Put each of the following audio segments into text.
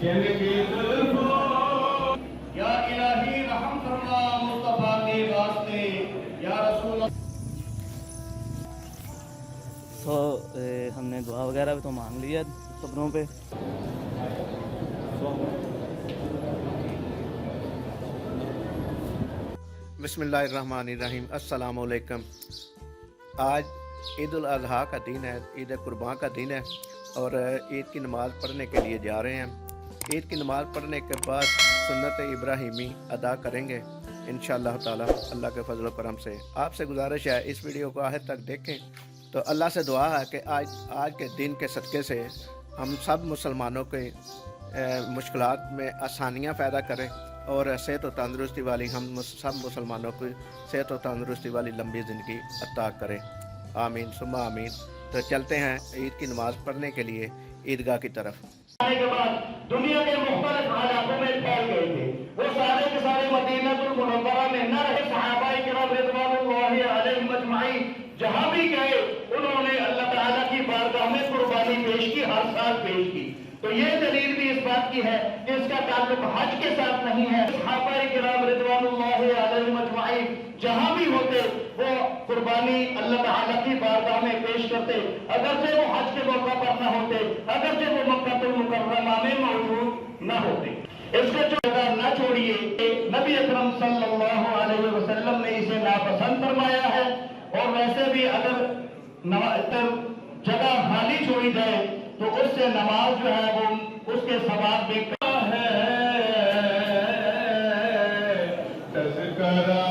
या इलाही रहम फरमा मुस्तफा के वास्ते या रसूल। हमने दुआ वगैरह भी तो मांग लिया कब्रों पे। बिस्मिल्लाहिर्रहमानिर्रहीम। अस्सलाम वालेकुम। आज ईद उल अज़हा का दिन है, ईद कुर्बान का दिन है और ईद की नमाज़ पढ़ने के लिए जा रहे हैं। ईद की नमाज़ पढ़ने के बाद सुन्नत इब्राहिमी अदा करेंगे इंशाअल्लाह ताला अल्लाह के फजल करम से। आपसे गुजारिश है इस वीडियो को आखिर तक देखें। तो अल्लाह से दुआ है कि आज के दिन के सदक़े से हम सब मुसलमानों के मुश्किलात में आसानियाँ पैदा करें और सेहत और तंदुरुस्ती वाली हम सब मुसलमानों को सेहत और तंदुरुस्ती वाली लंबी ज़िंदगी अता करें। आमीन सुम्मा आमीन। तो चलते हैं ईद की नमाज़ पढ़ने के लिए ईदगाह की तरफ। के बाद दुनिया के मुख्तलिफ इलाकों में फैल गए थे। वो सारे के सारे मदीनतुल मुनव्वरा में न रहे। सहाबाए किराम रिज़वानुल्लाहि अलैहिम अजमाइन जहां भी गए उन्होंने अल्लाह ताला की बारगाह में कुर्बानी पेश की, हर साल पेश की। तो ये दलील भी इस बात की है कि इसका ताल्लुक हज के साथ नहीं है। सहाबाए किराम रिज़वानुल्लाहि अलैहिम अजमाइन जहां भी होते वो कुर्बानी अल्लाह ताला की बारगाह में पेश करते, अगरचे वो हज के मौका पर न होते, अगरचे वो मक्कातुल मुकर्रमा में मौजूद न होते। इसका जो न छोड़िए, नबी अकरम सल्लल्लाहु अलैहि वसल्लम ने इसे नापसंद फरमाया है। और वैसे भी अगर जगह खाली छोड़ी जाए तो उससे नमाज जो है वो उसके सवाब में है। तज़किरा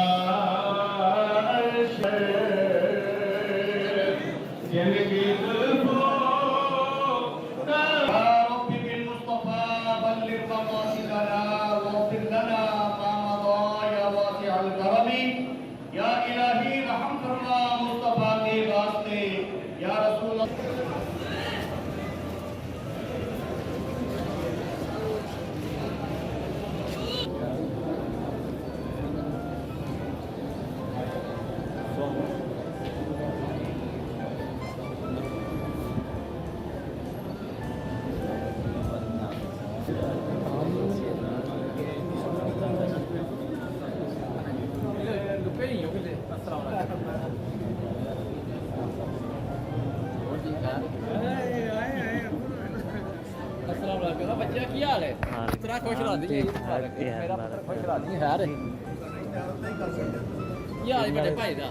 या इलाही रहम फरमा मुस्तफा के वास्ते या रसूल। बच्चा की हाल है? इतना खुश रहती है मेरा पुत्र खुश रहती है यार। ये आज बड़े भाई दा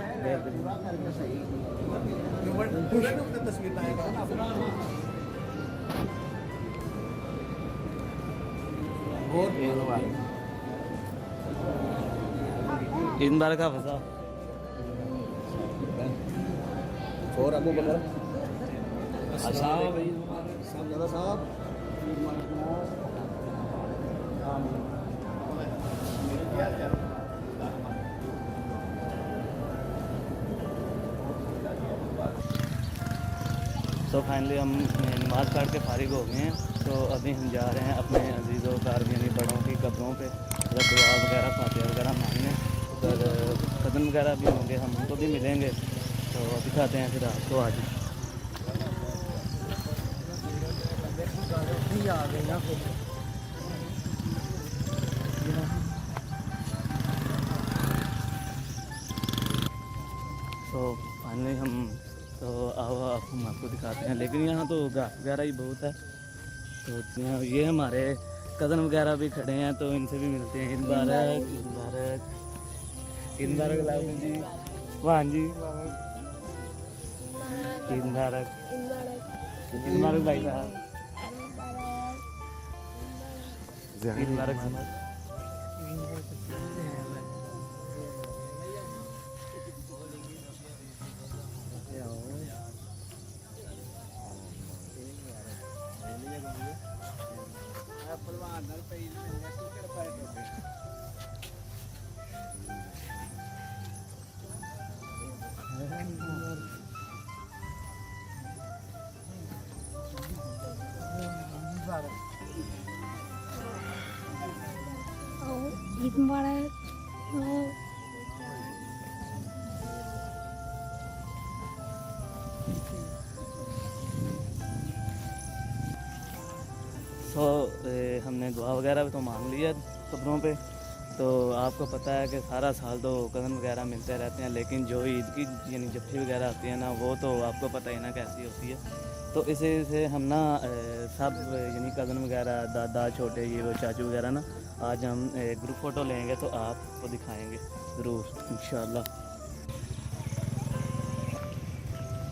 ईद मुबारक का फसा और अबू बकर साहब साहब तो फाइनली हम नमाज़ पढ़ के फारिग हो गए हैं। तो अभी हम जा रहे हैं अपने अजीज़ों कारबियानी बड़ों की कब्रों पे उधर दुआ वगैरह फातिहा वगैरह मांगने। उधर कदम वगैरह भी होंगे, हम उनको भी मिलेंगे। तो दिखाते हैं फिर आपको आज। तो फाइनली हम तो आओ हम आपको दिखाते हैं। लेकिन यहाँ तो घास वगैरह ही बहुत है। तो ये हमारे कज़न वगैरह भी खड़े हैं, तो इनसे भी मिलते हैं। ईद मुबारक, ईद मुबारक, ईद मुबारक लाओ जी, वाह जी, ईद मुबारक, ईद मुबारक भाई साहब, ईद मुबारक। ईद मुबारक। तो हमने दुआ वगैरह भी तो मांग लिया कब्रों पे। तो आपको पता है कि सारा साल तो कज़न वगैरह मिलते रहते हैं, लेकिन जो ईद की यानी जफ्फी वगैरह आती है ना, वो तो आपको पता ही ना कैसी होती है। तो इसी से हम ना सब यानी कज़न वगैरह, दादा, छोटे, ये वो चाचू वगैरह ना, आज हम ग्रुप फ़ोटो लेंगे तो आपको दिखाएंगे ज़रूर इंशाल्लाह।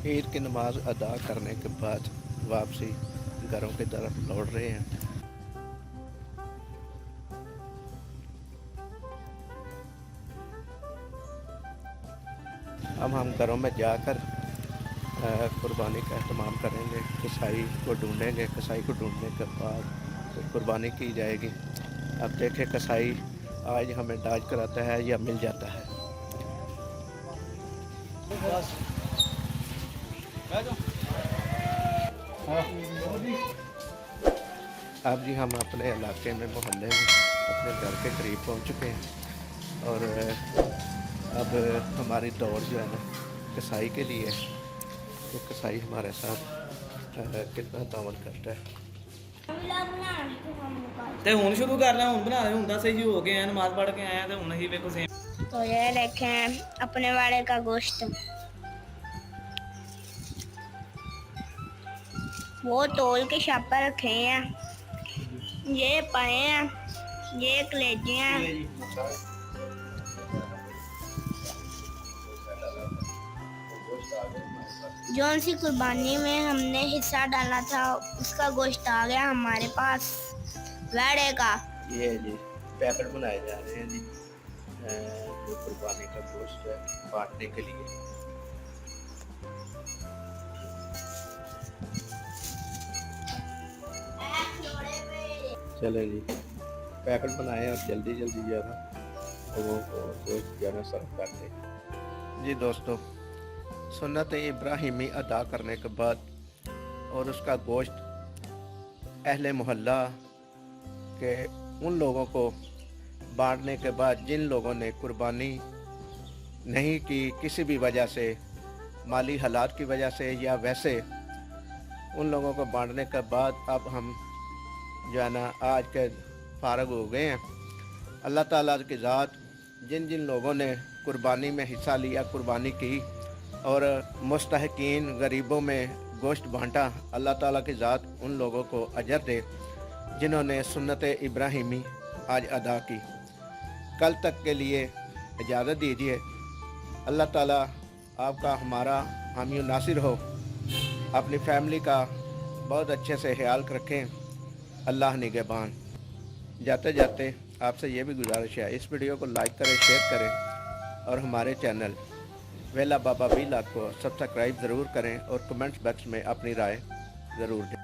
ईद की नमाज़ अदा करने के बाद वापसी घरों की तरफ लौट रहे हैं। अब हम घरों में जाकर कुर्बानी का एहतमाम करेंगे, कसाई को ढूंढेंगे। कसाई को ढूंढने के बाद कुर्बानी की जाएगी। अब देखें कसाई आज हमें दाज कराता है या मिल जाता है। अब जी हम अपने इलाके में, मोहल्ले में, अपने घर के करीब पहुंच चुके हैं और अब हमारी दौड़ जो है ना कसाई के लिए है। तो कसाई हमारे साथ कितना तावन करता है। ਤੇ ਹੁਣ ਸ਼ੁਰੂ ਕਰਨਾ, ਹੁਣ ਬਣਾ ਰਹੇ, ਹੁਣ ਤਾਂ ਸਹੀ ਹੋ ਗਏ ਆ, ਨਮਾਜ਼ ਪੜ੍ਹ ਕੇ ਆਏ ਆ ਤੇ ਹੁਣ ਹੀ ਵੇਖੋ ਸੇਮ। तो ये देखें अपने वाले का गोश्त, वो तोल के छापा रखे हैं, ये पाए हैं, ये कलेजे हैं। जो उनकी कुर्बानी में हमने हिस्सा डाला था उसका गोश्त आ गया हमारे पास वेड़े का। ये जी पैकेट बनाए जा रहे हैं जी, जो कुर्बानी का गोश्त है बांटने के लिए। चले जी पैकेट बनाए और जल्दी जल्दी जो है ना वो गोश्त जो है ना सर्व करते हैं। जी दोस्तों, सुन्नत इब्राहिमी अदा करने के बाद और उसका गोश्त अहले मोहल्ला के उन लोगों को बांटने के बाद जिन लोगों ने कुर्बानी नहीं की किसी भी वजह से, माली हालात की वजह से या वैसे, उन लोगों को बांटने के बाद अब हम जो है ना आज के फारग हो गए हैं। अल्लाह ताला की ज़ात जिन जिन लोगों ने कुर्बानी में हिस्सा लिया, कुर्बानी की और मुस्तहकीन गरीबों में गोश्त बांटा, अल्लाह ताला की ज़ात उन लोगों को अजर दे जिन्होंने सुन्नत इब्राहिमी आज अदा की। कल तक के लिए इजाज़त दीजिए। अल्लाह ताला आपका हमारा हामी नासिर हो, अपनी फैमिली का बहुत अच्छे से ख्याल रखें। अल्लाह निगहबान। जाते जाते आपसे ये भी गुजारिश है, इस वीडियो को लाइक करें, शेयर करें और हमारे चैनल वेला बाबा वीला को सब्सक्राइब ज़रूर करें और कमेंट्स बॉक्स में अपनी राय ज़रूर दें।